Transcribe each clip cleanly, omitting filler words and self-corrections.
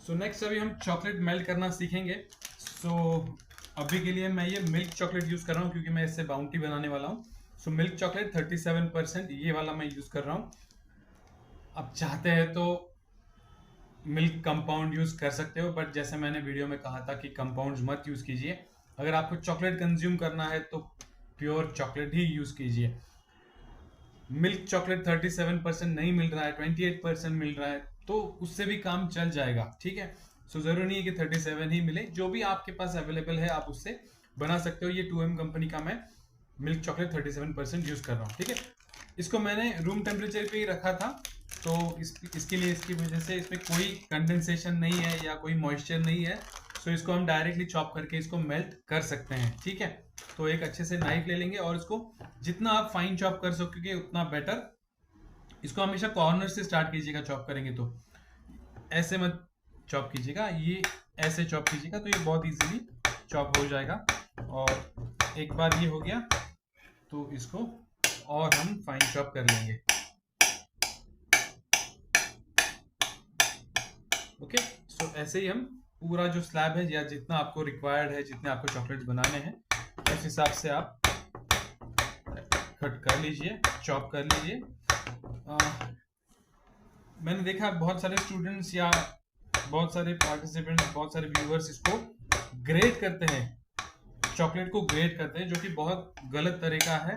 So next अभी हम chocolate melt करना सीखेंगे। सो अभी के लिए मैं ये मिल्क चॉकलेट यूज़ कर रहा हूँ क्योंकि मैं इससे बाउंटी बनाने वाला हूँ। सो मिल्क चॉकलेट 37% ये वाला मैं यूज़ कर रहा हूँ। अब चाहते हैं तो मिल्क कंपाउंड यूज़ कर सकते हो, बट जैसे मैंने वीडियो में कहा था कि कंपाउंड्स मत यूज़ कीजिए। अगर आपको चॉकलेट कंज्यूम करना है तो प्योर चॉकलेट ही यूज़ कीजिए। मिल्क चॉकलेट 37% नहीं मिल रहा है, 28% मिल रहा है, तो उससे भी काम चल जाएगा, ठीक है। सो जरूरी नहीं है कि 37 ही मिले, जो भी आपके पास अवेलेबल है आप उससे बना सकते हो। ये 2M कंपनी का मैं मिल्क चॉकलेट 37% यूज कर रहा हूँ, ठीक है। इसको मैंने रूम टेम्परेचर पे ही रखा था, तो इसके लिए, इसकी वजह से इसमें कोई कंडेंसेशन नहीं है या कोई मॉइस्चर नहीं है। सो इसको हम डायरेक्टली चॉप करके इसको मेल्ट कर सकते हैं, ठीक है। तो एक अच्छे से नाइफ ले लेंगे और इसको जितना आप फाइन चॉप कर सकोगे उतना बेटर। इसको हमेशा कॉर्नर से स्टार्ट कीजिएगा चॉप करेंगे तो, ऐसे मत चॉप कीजिएगा, ये ऐसे चॉप कीजिएगा, तो ये बहुत इजीली चॉप हो जाएगा। और एक बार ये हो गया तो इसको और हम फाइन चॉप कर लेंगे। ओके, सो ऐसे ही हम पूरा जो स्लैब है या जितना आपको रिक्वायर्ड है, जितने आपको चॉकलेट्स बनाने हैं उस हिसाब से आप कट कर लीजिए, चॉप कर लीजिए। मैंने देखा बहुत सारे स्टूडेंट्स या बहुत सारे पार्टिसिपेंट्स, बहुत सारे व्यूअर्स इसको ग्रेट करते हैं, चॉकलेट को ग्रेट करते हैं, जो कि बहुत गलत तरीका है।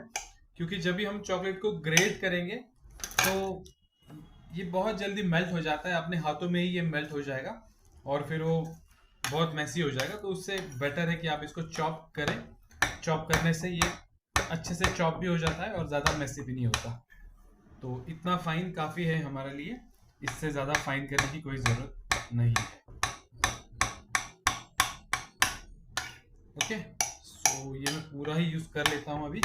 क्योंकि जब भी हम चॉकलेट को ग्रेट करेंगे तो ये बहुत जल्दी मेल्ट हो जाता है, अपने हाथों में ही ये मेल्ट हो जाएगा और फिर वो बहुत मैसी हो जाएगा। तो उससे बेटर है कि आप इसको चॉप करें। चॉप करने से ये अच्छे से चॉप भी हो जाता है और ज़्यादा मैसी भी नहीं होता। तो इतना फाइन काफ़ी है हमारे लिए, इससे ज़्यादा फाइन करने की कोई ज़रूरत नहीं है। ओके, सो ये मैं पूरा ही यूज़ कर लेता हूँ अभी।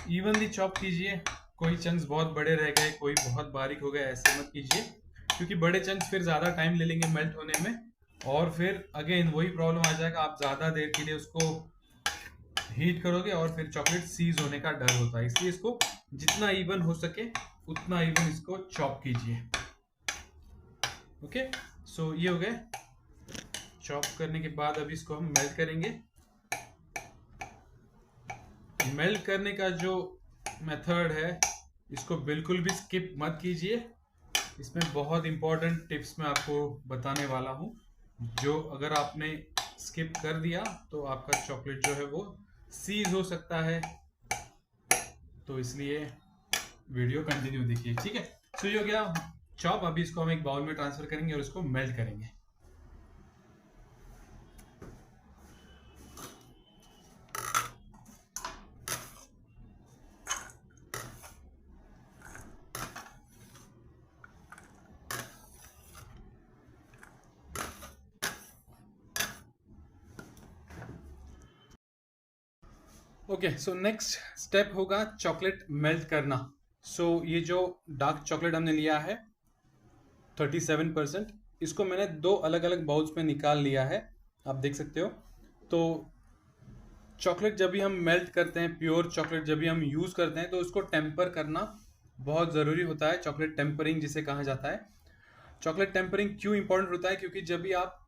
इवनली चॉप कीजिए, कोई चंक्स बहुत बड़े रह गए, कोई बहुत बारीक हो गए, ऐसे मत कीजिए, क्योंकि बड़े चंक्स फिर ज़्यादा टाइम ले लेंगे मेल्ट होने में और फिर अगेन वही प्रॉब्लम आ जाएगा, आप ज़्यादा देर के लिए उसको हीट करोगे और फिर चॉकलेट सीज होने का डर होता है। इसलिए इसको जितना इवन हो सके उतना इवन इसको चॉप कीजिए। ओके, सो ये हो गए। चॉप करने के बाद अभी इसको हम मेल्ट करेंगे। मेल्ट करने का जो मेथड है इसको बिल्कुल भी स्किप मत कीजिए। इसमें बहुत इंपॉर्टेंट टिप्स मैं आपको बताने वाला हूँ, जो अगर आपने स्किप कर दिया तो आपका चॉकलेट जो है वो सीज हो सकता है। तो इसलिए वीडियो कंटिन्यू देखिए, ठीक है। सो ये हो गया चॉप। अभी इसको हम एक बाउल में ट्रांसफर करेंगे और इसको मेल्ट करेंगे। ओके, सो नेक्स्ट स्टेप होगा चॉकलेट मेल्ट करना। सो ये जो डार्क चॉकलेट हमने लिया है 37%, इसको मैंने दो अलग अलग बाउल्स में निकाल लिया है, आप देख सकते हो। तो चॉकलेट जब भी हम मेल्ट करते हैं, प्योर चॉकलेट जब भी हम यूज़ करते हैं, तो उसको टेम्पर करना बहुत ज़रूरी होता है। चॉकलेट टेम्परिंग जिसे कहा जाता है। चॉकलेट टेम्परिंग क्यों इंपॉर्टेंट होता है? क्योंकि जब भी आप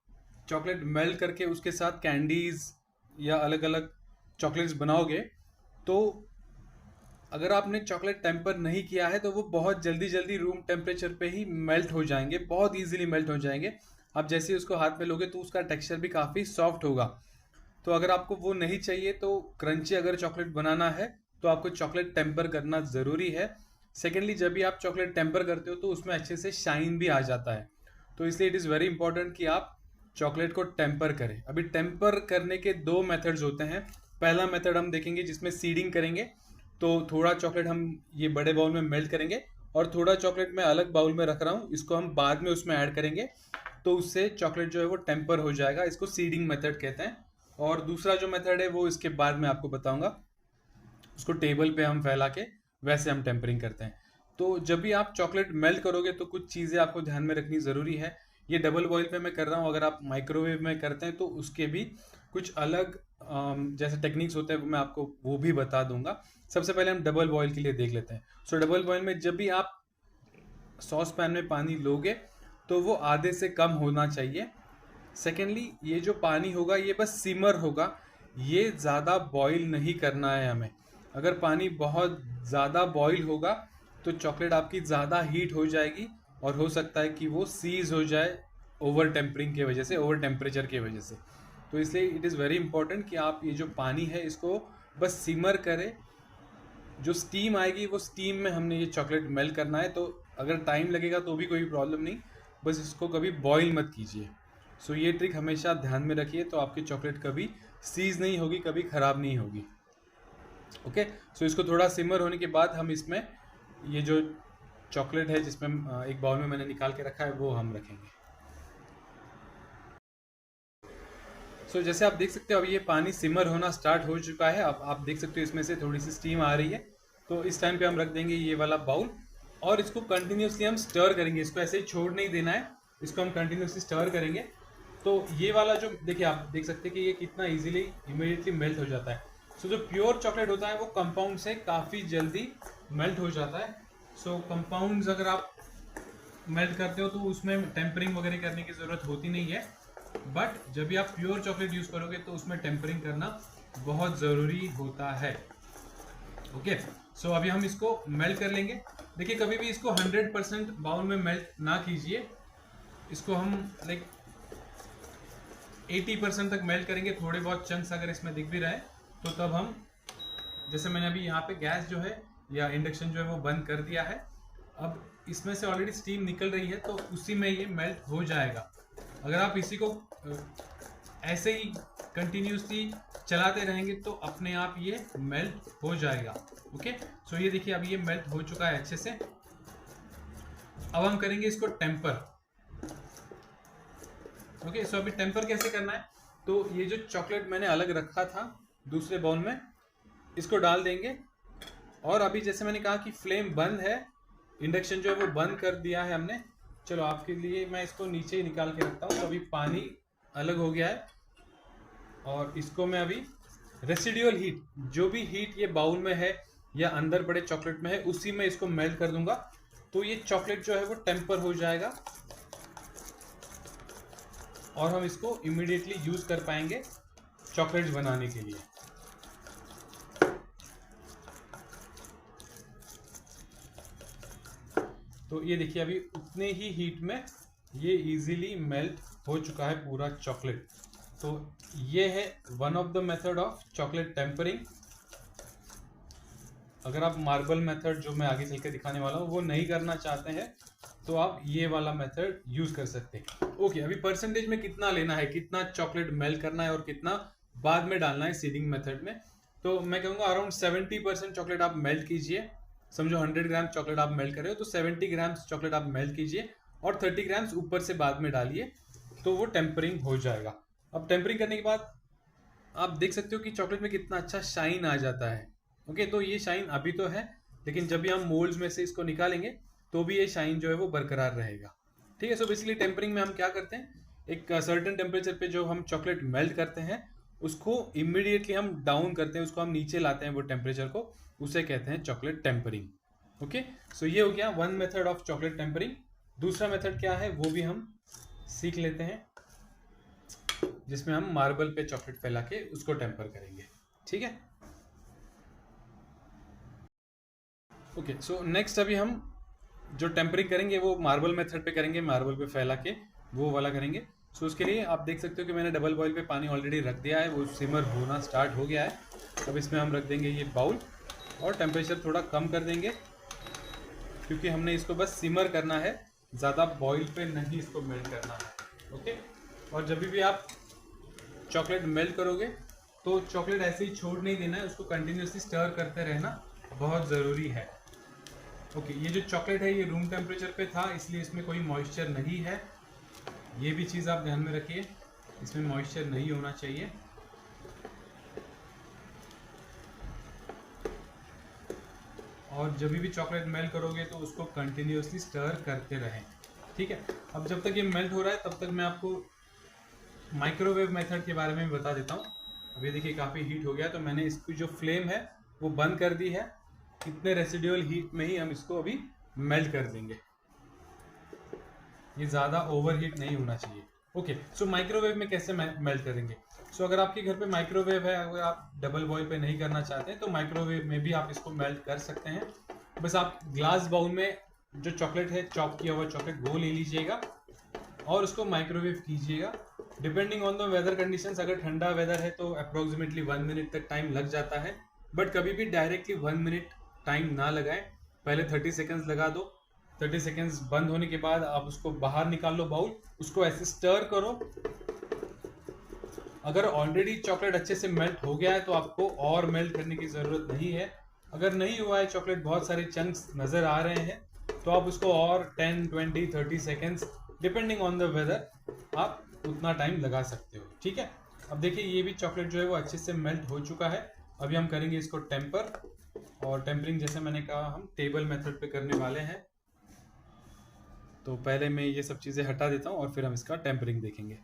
चॉकलेट मेल्ट करके उसके साथ कैंडीज़ या अलग अलग चॉकलेट्स बनाओगे, तो अगर आपने चॉकलेट टेम्पर नहीं किया है तो वो बहुत जल्दी जल्दी रूम टेम्परेचर पे ही मेल्ट हो जाएंगे, बहुत इजीली मेल्ट हो जाएंगे। आप जैसे ही उसको हाथ में लोगे तो उसका टेक्सचर भी काफ़ी सॉफ्ट होगा। तो अगर आपको वो नहीं चाहिए, तो क्रंची अगर चॉकलेट बनाना है तो आपको चॉकलेट टेम्पर करना ज़रूरी है। सेकेंडली, जब भी आप चॉकलेट टेम्पर करते हो तो उसमें अच्छे से शाइन भी आ जाता है। तो इसलिए इट इज़ वेरी इंपॉर्टेंट कि आप चॉकलेट को टेम्पर करें। अभी टेम्पर करने के दो मेथड्स होते हैं। पहला मेथड हम देखेंगे जिसमें सीडिंग करेंगे। तो थोड़ा चॉकलेट हम ये बड़े बाउल में मेल्ट करेंगे और थोड़ा चॉकलेट मैं अलग बाउल में रख रहा हूँ, इसको हम बाद में उसमें ऐड करेंगे, तो उससे चॉकलेट जो है वो टेम्पर हो जाएगा। इसको सीडिंग मेथड कहते हैं। और दूसरा जो मेथड है वो इसके बाद में आपको बताऊंगा। उसको टेबल पे हम फैला के वैसे हम टेम्परिंग करते हैं। तो जब भी आप चॉकलेट मेल्ट करोगे तो कुछ चीज़ें आपको ध्यान में रखनी ज़रूरी है। ये डबल बॉईल पे मैं कर रहा हूँ, अगर आप माइक्रोवेव में करते हैं तो उसके भी कुछ अलग जैसे टेक्निक्स होते हैं मैं आपको वो भी बता दूंगा। सबसे पहले हम डबल बॉईल के लिए देख लेते हैं। सो डबल बॉईल में जब भी आप सॉस पैन में पानी लोगे तो वो आधे से कम होना चाहिए। सेकेंडली, ये जो पानी होगा ये बस सिमर होगा, ये ज़्यादा बॉईल नहीं करना है हमें। अगर पानी बहुत ज़्यादा बॉईल होगा तो चॉकलेट आपकी ज़्यादा हीट हो जाएगी और हो सकता है कि वो सीज हो जाए ओवर टेम्परिंग की वजह से, ओवर टेम्परेचर की वजह से। तो इसलिए इट इज़ वेरी इंपॉर्टेंट कि आप ये जो पानी है इसको बस सिमर करें। जो स्टीम आएगी वो स्टीम में हमने ये चॉकलेट मेल्ट करना है। तो अगर टाइम लगेगा तो भी कोई प्रॉब्लम नहीं, बस इसको कभी बॉईल मत कीजिए। सो ये ट्रिक हमेशा ध्यान में रखिए, तो आपकी चॉकलेट कभी सीज नहीं होगी, कभी ख़राब नहीं होगी। ओके, सो इसको थोड़ा सिमर होने के बाद हम इसमें ये जो चॉकलेट है जिसमें एक बाउल में मैंने निकाल के रखा है वो हम रखेंगे। सो जैसे आप देख सकते हो अभी ये पानी सिमर होना स्टार्ट हो चुका है। अब आप देख सकते हो इसमें से थोड़ी सी स्टीम आ रही है। तो इस टाइम पे हम रख देंगे ये वाला बाउल और इसको कंटिन्यूसली हम स्टर करेंगे। इसको ऐसे ही छोड़ नहीं देना है, इसको हम कंटिन्यूसली स्टर करेंगे। तो ये वाला जो देखिए आप देख सकते हैं कि ये कितना इजीली इमीडिएटली मेल्ट हो जाता है। सो जो प्योर चॉकलेट होता है वो कंपाउंड से काफ़ी जल्दी मेल्ट हो जाता है। सो कंपाउंड्स अगर आप मेल्ट करते हो तो उसमें टेम्परिंग वगैरह करने की ज़रूरत होती नहीं है, बट जब भी आप प्योर चॉकलेट यूज़ करोगे तो उसमें टेम्परिंग करना बहुत ज़रूरी होता है। ओके, सो अभी हम इसको मेल्ट कर लेंगे। देखिए कभी भी इसको 100% बाउल में मेल्ट ना कीजिए, इसको हम लाइक 80% तक मेल्ट करेंगे। थोड़े बहुत चंक्स अगर इसमें दिख भी रहे तो तब हम, जैसे मैंने अभी यहाँ पे गैस जो है या इंडक्शन जो है वो बंद कर दिया है। अब इसमें से ऑलरेडी स्टीम निकल रही है तो उसी में ये मेल्ट हो जाएगा। अगर आप इसी को ऐसे ही कंटिन्यूसली चलाते रहेंगे तो अपने आप ये मेल्ट हो जाएगा। ओके, सो ये देखिए अभी ये मेल्ट हो चुका है अच्छे से। अब हम करेंगे इसको टेम्पर। ओके, सो अभी टेम्पर कैसे करना है, तो ये जो चॉकलेट मैंने अलग रखा था दूसरे बाउल में, इसको डाल देंगे। और अभी जैसे मैंने कहा कि फ्लेम बंद है, इंडक्शन जो है वो बंद कर दिया है हमने। चलो आपके लिए मैं इसको नीचे ही निकाल के रखता हूँ। तो अभी पानी अलग हो गया है और इसको मैं अभी रेसिडुअल हीट, जो भी हीट ये बाउल में है या अंदर बड़े चॉकलेट में है, उसी में इसको मेल्ट कर दूंगा। तो ये चॉकलेट जो है वो टेम्पर हो जाएगा और हम इसको इमीडिएटली यूज कर पाएंगे चॉकलेट्स बनाने के लिए। तो ये देखिए अभी उतने ही हीट में ये इजीली मेल्ट हो चुका है पूरा चॉकलेट। तो ये है one of the method of chocolate tempering. अगर आप मार्बल मेथड जो मैं आगे चल के दिखाने वाला हूँ वो नहीं करना चाहते हैं तो आप ये वाला मेथड यूज कर सकते हैं। ओके, अभी परसेंटेज में कितना लेना है, कितना चॉकलेट मेल्ट करना है और कितना बाद में डालना है सीडिंग मेथड में, तो मैं कहूँगा अराउंड 70% चॉकलेट आप मेल्ट कीजिए। समझो 100 ग्राम चॉकलेट आप मेल्ट कर रहे हो तो 70 ग्राम्स चॉकलेट आप मेल्ट कीजिए और 30 ग्राम्स ऊपर से बाद में डालिए, तो वो टेम्परिंग हो जाएगा। अब टेम्परिंग करने के बाद आप देख सकते हो कि चॉकलेट में कितना अच्छा शाइन आ जाता है। ओके, तो ये शाइन अभी तो है, लेकिन जब भी हम मोल्ड्स में से इसको निकालेंगे तो भी ये शाइन जो है वो बरकरार रहेगा। ठीक है, सो बेसिकली टेम्परिंग में हम क्या करते हैं, एक सर्टेन टेम्परेचर पे जो हम चॉकलेट मेल्ट करते हैं उसको इमीडिएटली हम डाउन करते हैं, उसको हम नीचे लाते हैं वो टेम्परेचर को, उसे कहते हैं चॉकलेट टेम्परिंग। ओके, सो ये हो गया one method of chocolate tempering. दूसरा मेथड क्या है वो भी हम सीख लेते हैं, जिसमें हम मार्बल पे चॉकलेट फैला के उसको टेम्पर करेंगे। ठीक है, ओके, सो नेक्स्ट अभी हम जो टेम्परिंग करेंगे वो मार्बल मेथड पे करेंगे, मार्बल पे फैला के वो वाला करेंगे। सो उसके लिए आप देख सकते हो कि मैंने डबल बॉईल पे पानी ऑलरेडी रख दिया है, वो सिमर होना स्टार्ट हो गया है। अब इसमें हम रख देंगे ये बाउल और टेम्परेचर थोड़ा कम कर देंगे क्योंकि हमने इसको बस सिमर करना है, ज़्यादा बॉईल पे नहीं इसको मेल्ट करना है। ओके, और जब भी आप चॉकलेट मेल्ट करोगे तो चॉकलेट ऐसे ही छोड़ नहीं देना है, उसको कंटिन्यूसली स्टर करते रहना बहुत ज़रूरी है। ओके, ये जो चॉकलेट है ये रूम टेम्परेचर पे था इसलिए इसमें कोई मॉइस्चर नहीं है, ये भी चीज़ आप ध्यान में रखिए, इसमें मॉइस्चर नहीं होना चाहिए। और जब भी चॉकलेट मेल्ट करोगे तो उसको कंटिन्यूसली स्टर करते रहें। ठीक है, अब जब तक ये मेल्ट हो रहा है तब तक मैं आपको माइक्रोवेव मेथड के बारे में भी बता देता हूँ। अभी देखिए काफ़ी हीट हो गया, तो मैंने इसकी जो फ्लेम है वो बंद कर दी है। इतने रेसिडुअल हीट में ही हम इसको अभी मेल्ट कर देंगे, ये ज़्यादा ओवर हीट नहीं होना चाहिए। ओके, सो माइक्रोवेव में कैसे मेल्ट करेंगे? सो अगर आपके घर पे माइक्रोवेव है, अगर आप डबल बॉयल पे नहीं करना चाहते हैं तो माइक्रोवेव में भी आप इसको मेल्ट कर सकते हैं। बस आप ग्लास बाउल में जो चॉकलेट है, चॉप किया हुआ चॉकलेट, वो ले लीजिएगा और उसको माइक्रोवेव कीजिएगा। Depending on the weather conditions, अगर ठंडा वेदर है तो अप्रोक्सीमेटली 1 मिनट तक टाइम लग जाता है, बट कभी भी डायरेक्टली 1 मिनट टाइम ना लगाएं। पहले 30 सेकेंड्स लगा दो, 30 सेकेंड्स बंद होने के बाद आप उसको बाहर निकाल लो बाउल, उसको ऐसे स्टर करो। अगर ऑलरेडी चॉकलेट अच्छे से मेल्ट हो गया है तो आपको और मेल्ट करने की ज़रूरत नहीं है। अगर नहीं हुआ है, चॉकलेट बहुत सारे चंक्स नज़र आ रहे हैं, तो आप उसको और 10, 20, 30 seconds depending on the weather आप उतना टाइम लगा सकते हो। ठीक है, अब देखिए ये भी चॉकलेट जो है वो अच्छे से मेल्ट हो चुका है। अभी हम करेंगे इसको टेम्पर, और टेम्परिंग जैसे मैंने कहा हम टेबल मेथड पे करने वाले हैं। तो पहले मैं ये सब चीज़ें हटा देता हूँ और फिर हम इसका टेम्परिंग देखेंगे।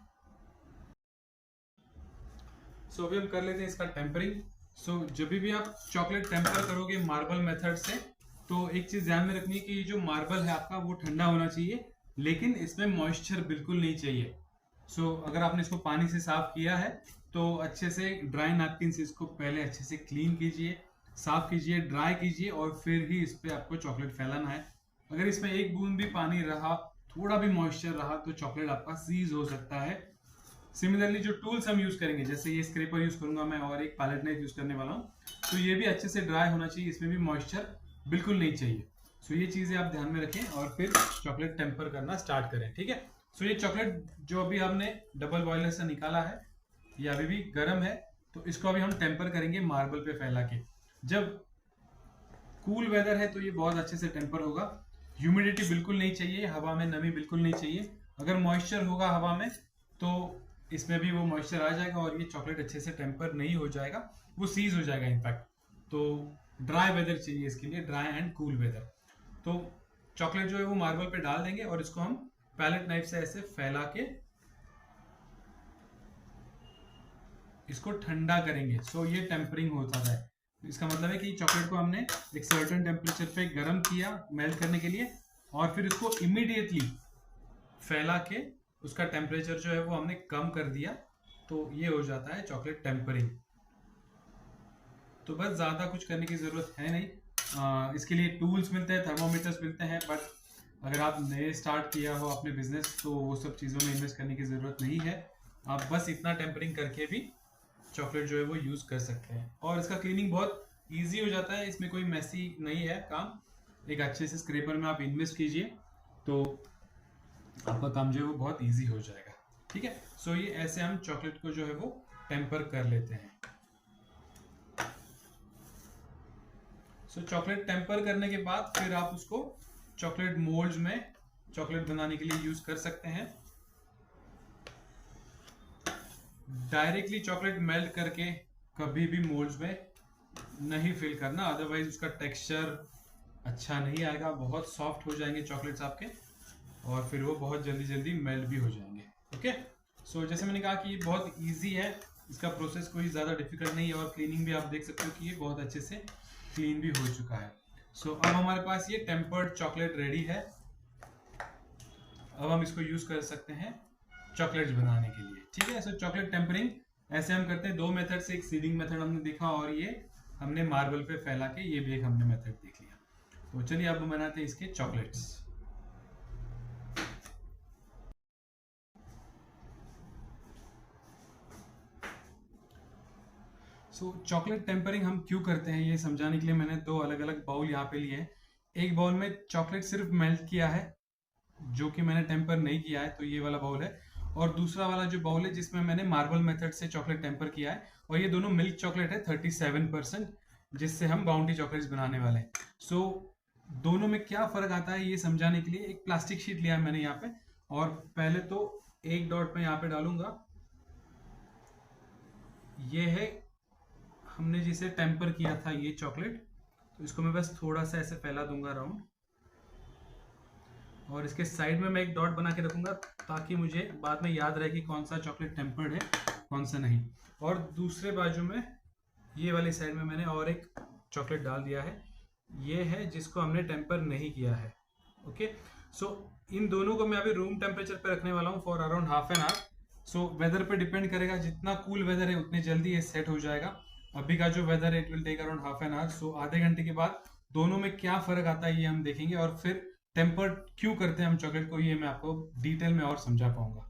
सो अभी हम कर लेते हैं इसका टेम्परिंग। सो जब भी आप चॉकलेट टेम्पर करोगे मार्बल मेथड से, तो एक चीज़ ध्यान में रखनी है कि जो मार्बल है आपका वो ठंडा होना चाहिए, लेकिन इसमें मॉइस्चर बिल्कुल नहीं चाहिए। सो अगर आपने इसको पानी से साफ किया है तो अच्छे से ड्राई नैपकिन से इसको पहले अच्छे से क्लीन कीजिए, साफ कीजिए, ड्राई कीजिए, और फिर ही इस पर आपको चॉकलेट फैलाना है। अगर इसमें एक बूंद भी पानी रहा, थोड़ा भी मॉइस्चर रहा, तो चॉकलेट आपका सीज हो सकता है। सिमिलरली जो टूल्स हम यूज करेंगे, जैसे ये स्क्रैपर यूज करूंगा मैं और एक पैलेट नाइफ यूज करने वाला हूँ, तो ये भी अच्छे से ड्राई होना चाहिए, इसमें भी मॉइस्चर बिल्कुल नहीं चाहिए। सो ये चीजें आप ध्यान में रखें और फिर चॉकलेट टेम्पर करना स्टार्ट करें। ठीक है, सो ये चॉकलेट जो अभी हमने डबल बॉयलर से निकाला है, ये अभी भी गर्म है, तो इसको अभी हम टेम्पर करेंगे मार्बल पे फैला के। जब कूल वेदर है तो ये बहुत अच्छे से टेम्पर होगा। ह्यूमिडिटी बिल्कुल नहीं चाहिए, हवा में नमी बिल्कुल नहीं चाहिए। अगर मॉइस्चर होगा हवा में तो इसमें भी वो मॉइस्चर आ जाएगा और ये चॉकलेट अच्छे से टेम्पर नहीं हो जाएगा, वो सीज हो जाएगा इनफैक्ट। तो ड्राई वेदर चाहिए इसके लिए, ड्राई एंड कूल वेदर। तो चॉकलेट जो है वो मार्बल पे डाल देंगे और इसको हम पैलेट नाइफ से ऐसे फैला के इसको ठंडा करेंगे। सो ये टेम्परिंग होता है। इसका मतलब है कि चॉकलेट को हमने एक सर्टेन टेम्परेचर पे गर्म किया मेल्ट करने के लिए, और फिर इसको इमीडिएटली फैला के उसका टेम्परेचर जो है वो हमने कम कर दिया, तो ये हो जाता है चॉकलेट टेम्परिंग। तो बस ज़्यादा कुछ करने की ज़रूरत है नहीं। इसके लिए टूल्स मिलते हैं, थर्मोमीटर्स मिलते हैं, बट अगर आप नए स्टार्ट किया हो अपने बिजनेस तो वो सब चीज़ों में इन्वेस्ट करने की ज़रूरत नहीं है। आप बस इतना टेम्परिंग करके भी चॉकलेट जो है वो यूज़ कर सकते हैं, और इसका क्लीनिंग बहुत ईजी हो जाता है, इसमें कोई मैसी नहीं है काम। एक अच्छे से स्क्रैपर में आप इन्वेस्ट कीजिए तो आपका काम जो है वो बहुत ईजी हो जाएगा। ठीक है, सो ये ऐसे हम चॉकलेट को जो है वो टेम्पर कर लेते हैं। सो चॉकलेट टेम्पर करने के बाद फिर आप उसको चॉकलेट मोल्ड्स में चॉकलेट बनाने के लिए यूज कर सकते हैं। डायरेक्टली चॉकलेट मेल्ट करके कभी भी मोल्ड्स में नहीं फिल करना, अदरवाइज उसका टेक्सचर अच्छा नहीं आएगा, बहुत सॉफ्ट हो जाएंगे चॉकलेट्स आपके, और फिर वो बहुत जल्दी जल्दी मेल्ट भी हो जाएंगे। ओके, सो जैसे मैंने कहा कि ये बहुत इजी है, इसका प्रोसेस कोई ज़्यादा डिफिकल्ट नहीं है, और क्लीनिंग भी आप देख सकते हो कि ये बहुत अच्छे से क्लीन भी हो चुका है। सो अब हमारे पास ये टेम्पर्ड चॉकलेट रेडी है। अब हम इसको यूज़ कर सकते हैं चॉकलेट्स बनाने के लिए। ठीक है, सो चॉकलेट टेम्परिंग ऐसे हम करते हैं दो मेथड से, एक सीडिंग मेथड हमने देखा और ये हमने मार्बल पे फैला के, ये भी एक हमने मेथड देख लिया। तो चलिए अब हम बनाते हैं इसके चॉकलेट्स। सो चॉकलेट टेम्परिंग हम क्यों करते हैं ये समझाने के लिए मैंने दो अलग अलग बाउल यहाँ पे लिए हैं। एक बाउल में चॉकलेट सिर्फ मेल्ट किया है, जो कि मैंने टेम्पर नहीं किया है, तो ये वाला बाउल है। और दूसरा वाला जो बाउल है जिसमें मैंने मार्बल मेथड से चॉकलेट टेम्पर किया है, और ये दोनों मिल्क चॉकलेट है 37%, जिससे हम बाउंटी चॉकलेट्स बनाने वाले हैं। सो दोनों में क्या फ़र्क आता है ये समझाने के लिए एक प्लास्टिक शीट लिया है मैंने यहाँ पे, और पहले तो एक डॉट में यहाँ पे डालूंगा, ये है हमने जिसे टेम्पर किया था ये चॉकलेट, तो इसको मैं बस थोड़ा सा ऐसे फैला दूंगा राउंड, और इसके साइड में मैं एक डॉट बना के रखूंगा ताकि मुझे बाद में याद रहे कि कौन सा चॉकलेट टेम्पर्ड है कौन सा नहीं। और दूसरे बाजू में ये वाली साइड में मैंने और एक चॉकलेट डाल दिया है, ये है जिसको हमने टेम्पर नहीं किया है। ओके, सो इन दोनों को मैं अभी रूम टेम्परेचर पे रखने वाला हूँ for around half an hour. So whether पे डिपेंड करेगा, जितना कूल वेदर है उतनी जल्दी ये सेट हो जाएगा। अभी का जो वेदर है it will take around half an hour. So आधे घंटे के बाद दोनों में क्या फर्क आता है ये हम देखेंगे, और फिर टेम्पर्ड क्यों करते हैं हम चॉकलेट को, ये मैं आपको डिटेल में और समझा पाऊंगा।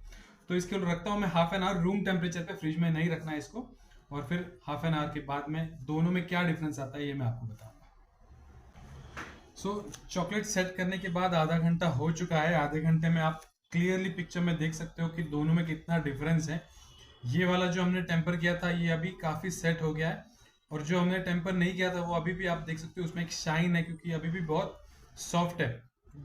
तो इसके लिए रखता हूँ मैं half an our room temperature पे, फ्रिज में नहीं रखना है इसको। और फिर हाफ एन आवर के बाद में दोनों में क्या डिफरेंस आता है ये मैं आपको बताऊंगा। सो चॉकलेट सेट करने के बाद आधा घंटा हो चुका है। आधे घंटे में आप क्लियरली पिक्चर में देख सकते हो कि दोनों में कितना डिफरेंस है। ये वाला जो हमने टेम्पर किया था ये अभी काफ़ी सेट हो गया है, और जो हमने टेम्पर नहीं किया था वो अभी भी आप देख सकते हो उसमें एक शाइन है, क्योंकि अभी भी बहुत सॉफ्ट है।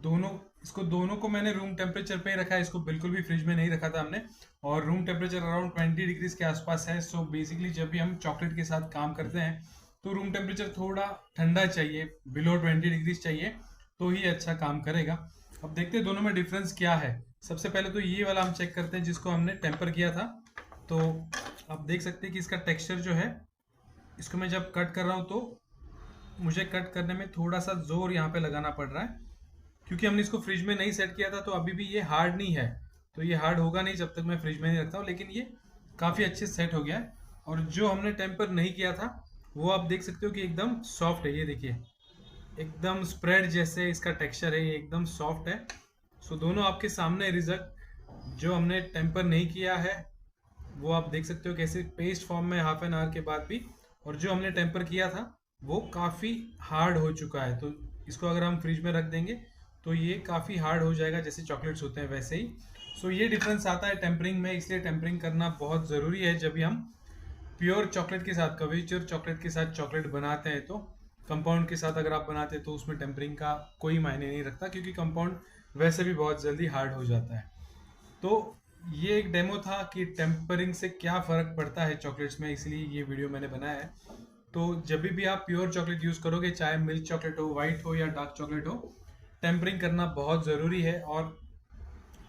दोनों को मैंने रूम टेम्परेचर पे ही रखा है, इसको बिल्कुल भी फ्रिज में नहीं रखा था हमने। और रूम टेम्परेचर अराउंड 20 डिग्रीज के आसपास है। सो बेसिकली जब भी हम चॉकलेट के साथ काम करते हैं तो रूम टेम्परेचर थोड़ा ठंडा चाहिए, बिलो 20 डिग्रीज चाहिए, तो ही अच्छा काम करेगा। अब देखते हैं दोनों में डिफरेंस क्या है। सबसे पहले तो ये वाला हम चेक करते हैं जिसको हमने टेम्पर किया था। तो आप देख सकते हैं कि इसका टेक्सचर जो है, इसको मैं जब कट कर रहा हूँ तो मुझे कट करने में थोड़ा सा जोर यहाँ पे लगाना पड़ रहा है, क्योंकि हमने इसको फ्रिज में नहीं सेट किया था। तो अभी भी ये हार्ड नहीं है, तो ये हार्ड होगा नहीं जब तक मैं फ्रिज में नहीं रखता हूँ, लेकिन ये काफ़ी अच्छे सेट हो गया है। और जो हमने टेम्पर नहीं किया था वो आप देख सकते हो कि एकदम सॉफ्ट है। ये देखिए एकदम स्प्रेड जैसे इसका टेक्सचर है, ये एकदम सॉफ्ट है। सो दोनों आपके सामने रिजल्ट। जो हमने टेम्पर नहीं किया है वो आप देख सकते हो कैसे पेस्ट फॉर्म में हाफ एन आवर के बाद भी, और जो हमने टेम्पर किया था वो काफ़ी हार्ड हो चुका है। तो इसको अगर हम फ्रिज में रख देंगे तो ये काफ़ी हार्ड हो जाएगा, जैसे चॉकलेट्स होते हैं वैसे ही। सो ये डिफरेंस आता है टेम्परिंग में, इसलिए टेम्परिंग करना बहुत ज़रूरी है जब भी हम प्योर चॉकलेट के साथ, कविचर चॉकलेट के साथ चॉकलेट बनाते हैं। तो कंपाउंड के साथ अगर आप बनाते हैं तो उसमें टेम्परिंग का कोई मायने नहीं रखता, क्योंकि कंपाउंड वैसे भी बहुत जल्दी हार्ड हो जाता है। तो ये एक डेमो था कि टेम्परिंग से क्या फ़र्क पड़ता है चॉकलेट्स में, इसलिए ये वीडियो मैंने बनाया है। तो जब भी आप प्योर चॉकलेट यूज़ करोगे, चाहे मिल्क चॉकलेट हो, वाइट हो या डार्क चॉकलेट हो, टेम्परिंग करना बहुत ज़रूरी है। और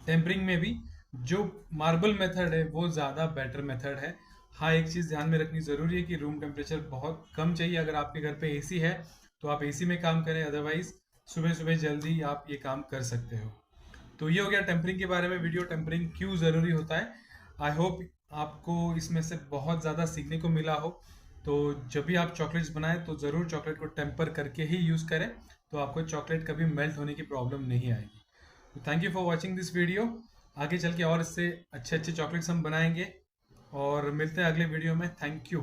टेम्परिंग में भी जो मार्बल मेथड है वो ज़्यादा बेटर मेथड है। हाँ, एक चीज़ ध्यान में रखनी ज़रूरी है कि रूम टेम्परेचर बहुत कम चाहिए। अगर आपके घर पे एसी है तो आप एसी में काम करें, अदरवाइज सुबह सुबह जल्दी आप ये काम कर सकते हो। तो ये हो गया टेम्परिंग के बारे में वीडियो, टेम्परिंग क्यों ज़रूरी होता है। आई होप आपको इसमें से बहुत ज़्यादा सीखने को मिला हो। तो जब भी आप चॉकलेट्स बनाएं तो ज़रूर चॉकलेट को टेम्पर करके ही यूज़ करें, तो आपको चॉकलेट कभी मेल्ट होने की प्रॉब्लम नहीं आएगी। तो thank you for watching this video. आगे चल के और इससे अच्छे अच्छे चॉकलेट्स हम बनाएंगे, और मिलते हैं अगले वीडियो में। Thank you.